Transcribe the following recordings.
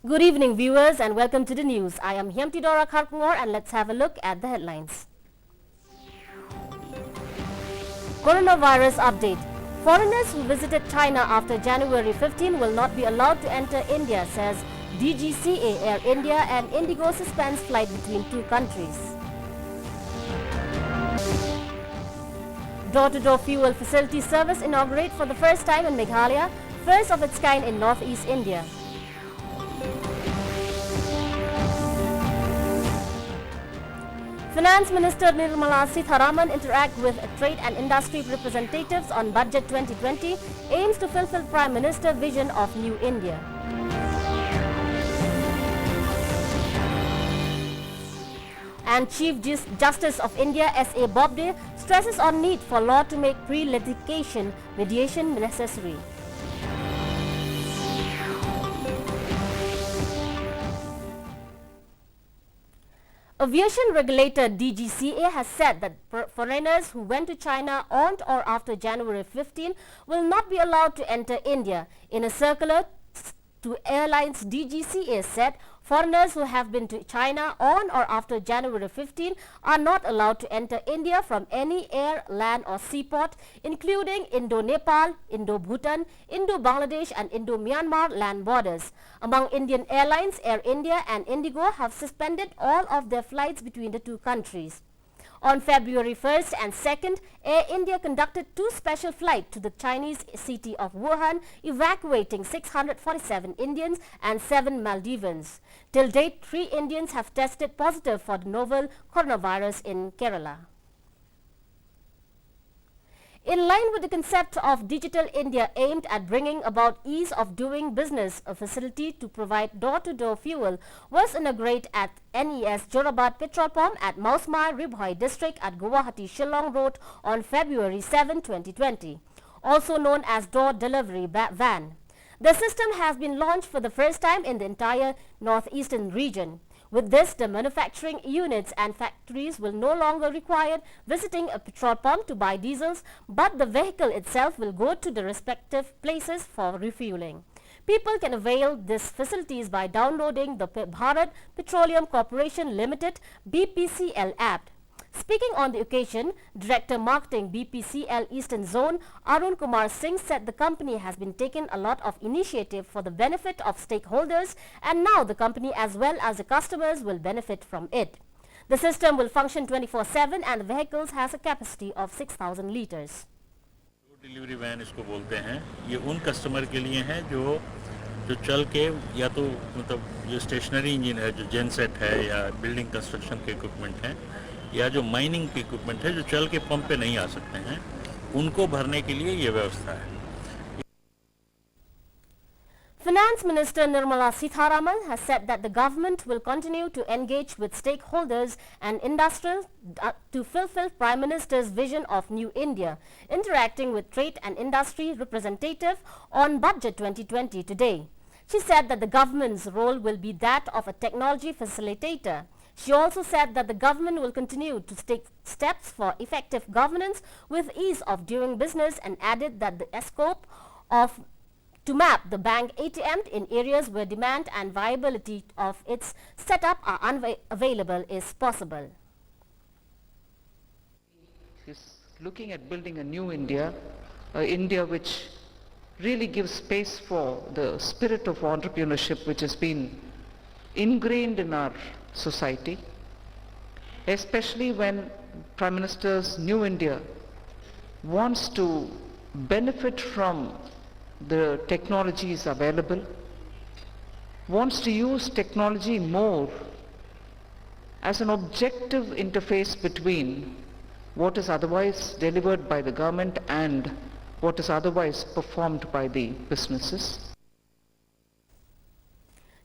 Good evening viewers and welcome to the news. I am Hyamtidora Kharkngor and let's have a look at the headlines. Coronavirus update. Foreigners who visited China after January 15 will not be allowed to enter India, says DGCA. Air India and INDIGO suspends flight between two countries. Door-to-door fuel facility service inaugurate for the first time in Meghalaya, first of its kind in northeast India. Finance Minister NIRMALA SITHARAMAN interact with trade and industry representatives on Budget 2020, aims to fulfill Prime Minister vision of New India. And Chief Justice of India S.A. BOBDE stresses on need for law to make pre-litigation mediation necessary. Aviation regulator DGCA has said that foreigners who went to China on or after January 15 will not be allowed to enter India. In a circular to airlines, DGCA said foreigners who have been to China on or after January 15 are not allowed to enter India from any air, land or seaport, including Indo-Nepal, Indo-Bhutan, Indo-Bangladesh and Indo-Myanmar land borders. Among Indian airlines, Air India and INDIGO have suspended all of their flights between the two countries. On February 1st and 2nd, Air India conducted two special flights to the Chinese city of Wuhan, evacuating 647 Indians and 7 Maldivians. Till date, 3 Indians have tested positive for the novel coronavirus in Kerala. In line with the concept of Digital India aimed at bringing about ease of doing business, a facility to provide door-to-door fuel was inaugurated at NES Jorabat Petrol Pump at Mausmai Ribhoi district at Guwahati Shillong Road on February 7, 2020, also known as Door Delivery Van. The system has been launched for the first time in the entire northeastern region. With this, the manufacturing units and factories will no longer require visiting a petrol pump to buy diesels, but the vehicle itself will go to the respective places for refueling. People can avail these facilities by downloading the Bharat Petroleum Corporation Limited BPCL app. Speaking on the occasion, Director Marketing BPCL Eastern Zone Arun Kumar Singh said the company has been taking a lot of initiative for the benefit of stakeholders and now the company as well as the customers will benefit from it. The system will function 24/7 and the vehicles has a capacity of 6,000 litres. Delivery van इसको बोलते हैं, ये उन customer के लिए हैं जो चल के या तो मतलब जो स्टेशनरी इंजन है, जो जेनसेट है या बिल्डिंग कंस्ट्रक्शन के इक्विपमेंट हैं या जो माइनिंग के इक्विपमेंट है जो चल के पंप पे नहीं आ सकते हैं, उनको भरने के लिए ये व्यवस्था है. Finance Minister NIRMALA SITHARAMAN has said that the government will continue to engage with stakeholders and industries to fulfill Prime Minister's vision of New India, interacting with trade and industry representatives on Budget 2020 today. She said that the government's role will be that of a technology facilitator. She also said that the government will continue to take steps for effective governance with ease of doing business and added that the scope of to map the bank ATM in areas where demand and viability of its setup are unavailable is possible. Is looking at building a new India, India which really gives space for the spirit of entrepreneurship which has been ingrained in our society, especially when Prime Minister's New India wants to benefit from the technologies available, wants to use technology more as an objective interface between what is otherwise delivered by the government and what is otherwise performed by the businesses.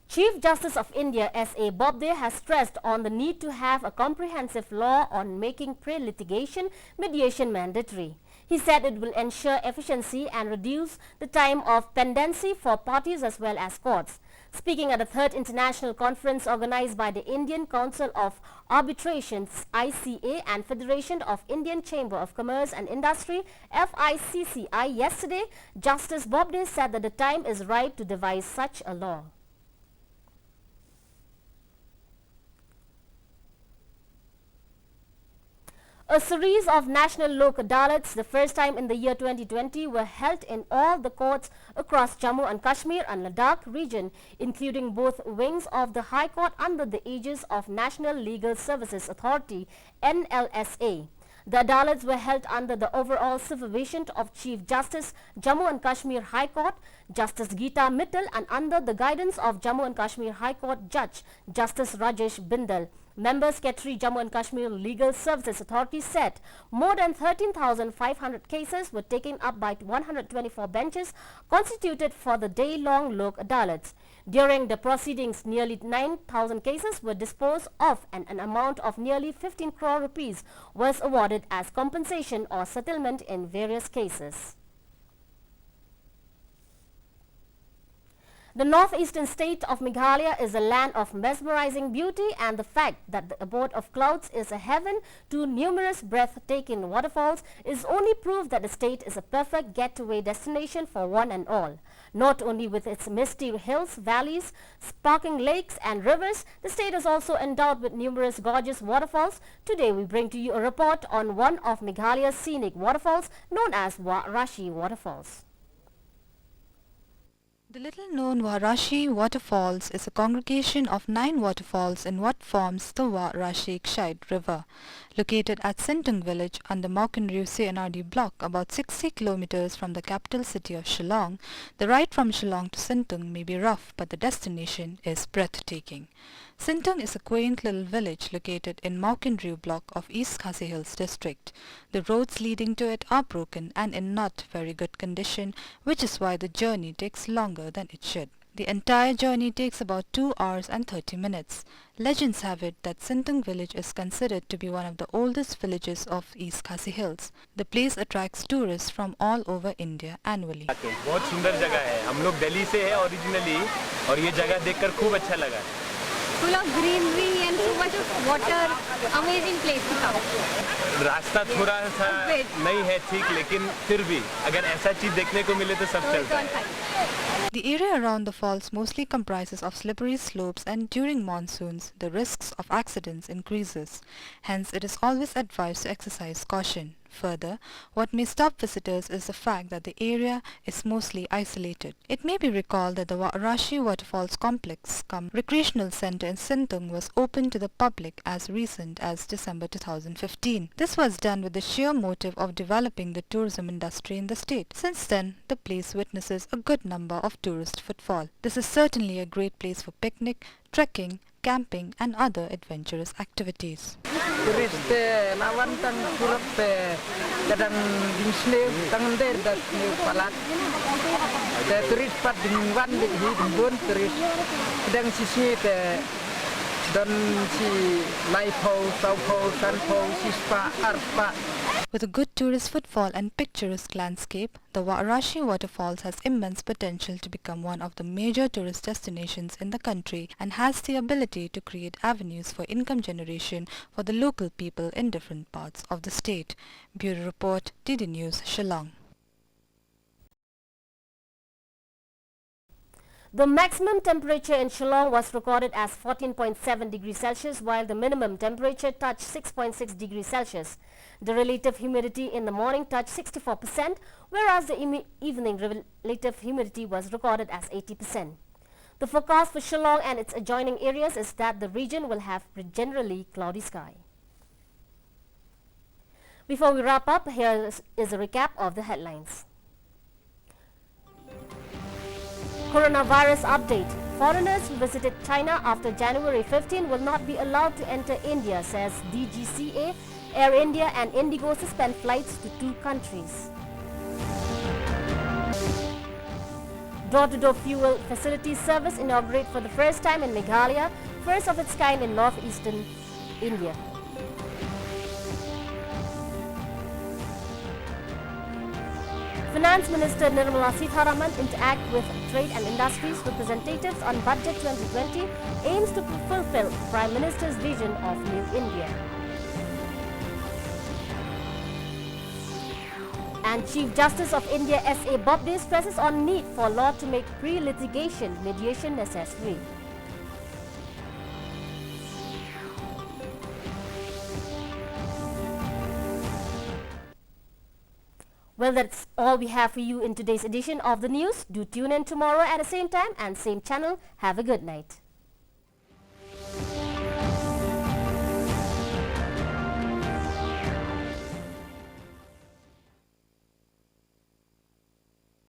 Chief Justice of India S.A. BOBDE has stressed on the need to have a comprehensive law on making pre-litigation mediation mandatory. He said it will ensure efficiency and reduce the time of pendency for parties as well as courts. Speaking at the 3rd International Conference organized by the Indian Council of Arbitrations ICA and Federation of Indian Chamber of Commerce and Industry FICCI yesterday, Justice BOBDE said that the time is ripe to devise such a law. A series of national Lok Adalats, the first time in the year 2020, were held in all the courts across Jammu and Kashmir and Ladakh region, including both wings of the High Court under the aegis of National Legal Services Authority (NLSA). The Adalats were held under the overall supervision of Chief Justice, Jammu and Kashmir High Court, Justice Geeta Mittal, and under the guidance of Jammu and Kashmir High Court Judge, Justice Rajesh Bindal. Member Secretary Jammu and Kashmir Legal Services Authority said more than 13,500 cases were taken up by 124 benches constituted for the day-long Lok Adalats. During the proceedings, nearly 9,000 cases were disposed of and an amount of nearly 15 crore rupees was awarded as compensation or settlement in various cases. The northeastern state of Meghalaya is a land of mesmerizing beauty, and the fact that the abode of clouds is a heaven to numerous breathtaking waterfalls is only proof that the state is a perfect getaway destination for one and all. Not only with its misty hills, valleys, sparkling lakes and rivers, the state is also endowed with numerous gorgeous waterfalls. Today we bring to you a report on one of Meghalaya's scenic waterfalls known as Warashi Waterfalls. The little-known Warashi Waterfalls is a congregation of 9 waterfalls in what forms the Warashi River. Located at Sintung village on the Maukenriu CNRD block about 60 kilometers from the capital city of Shillong, the ride from Shillong to Sintung may be rough, but the destination is breathtaking. Sintung is a quaint little village located in Maukenriu block of East Khasi Hills district. The roads leading to it are broken and in not very good condition, which is why the journey takes longer than it should. The entire journey takes about 2 hours and 30 minutes. Legends have it that Sintung village is considered to be one of the oldest villages of East Khasi Hills. The place attracts tourists from all over India annually. बहुत सुंदर जगह है. हम लोग दिल्ली से हैं originally और ये जगह देखकर खूब अच्छा लगा. Full of greenery and so much of water, amazing place to come. रास्ता थोड़ा सा नहीं है ठीक, लेकिन फिर भी अगर ऐसा चीज देखने को मिले तो सब चलता है. The area around the falls mostly comprises of slippery slopes, and during monsoons, the risks of accidents increases. Hence, it is always advised to exercise caution. Further, what may stop visitors is the fact that the area is mostly isolated. It may be recalled that the Warashi Waterfalls Complex cum Recreational Center in Sintung was opened to the public as recent as December 2015. This was done with the sheer motive of developing the tourism industry in the state. Since then, the place witnesses a good number of tourist footfall. This is certainly a great place for picnic, trekking, camping and other adventurous activities. Turis lawan tang kurap kadang dinsne tangan der dat new palat. The turis pat dingwan di dun turis kadang sisi te don si laipo, saupo, sanpo, sispa, arpa. With a good tourist footfall and picturesque landscape, the Warashi Waterfalls has immense potential to become one of the major tourist destinations in the country and has the ability to create avenues for income generation for the local people in different parts of the state. Bureau Report, DD News, Shillong. The maximum temperature in Shillong was recorded as 14.7 degrees Celsius, while the minimum temperature touched 6.6 degrees Celsius. The relative humidity in the morning touched 64%, whereas the evening relative humidity was recorded as 80%. The forecast for Shillong and its adjoining areas is that the region will have generally cloudy sky. Before we wrap up, here is a recap of the headlines. Coronavirus update. Foreigners who visited China after January 15 will not be allowed to enter India, says DGCA. Air India and INDIGO suspend flights to 2 countries. Door-to-door fuel facility service inaugurated for the first time in Meghalaya, first of its kind in northeastern India. Finance Minister NIRMALA SITHARAMAN interact with trade and industries representatives on Budget 2020 aims to fulfill Prime Minister's vision of New India. And Chief Justice of India S.A. BOBDE stresses on need for law to make pre-litigation mediation necessary. Well, that's all we have for you in today's edition of the news. Do tune in tomorrow at the same time and same channel. Have a good night.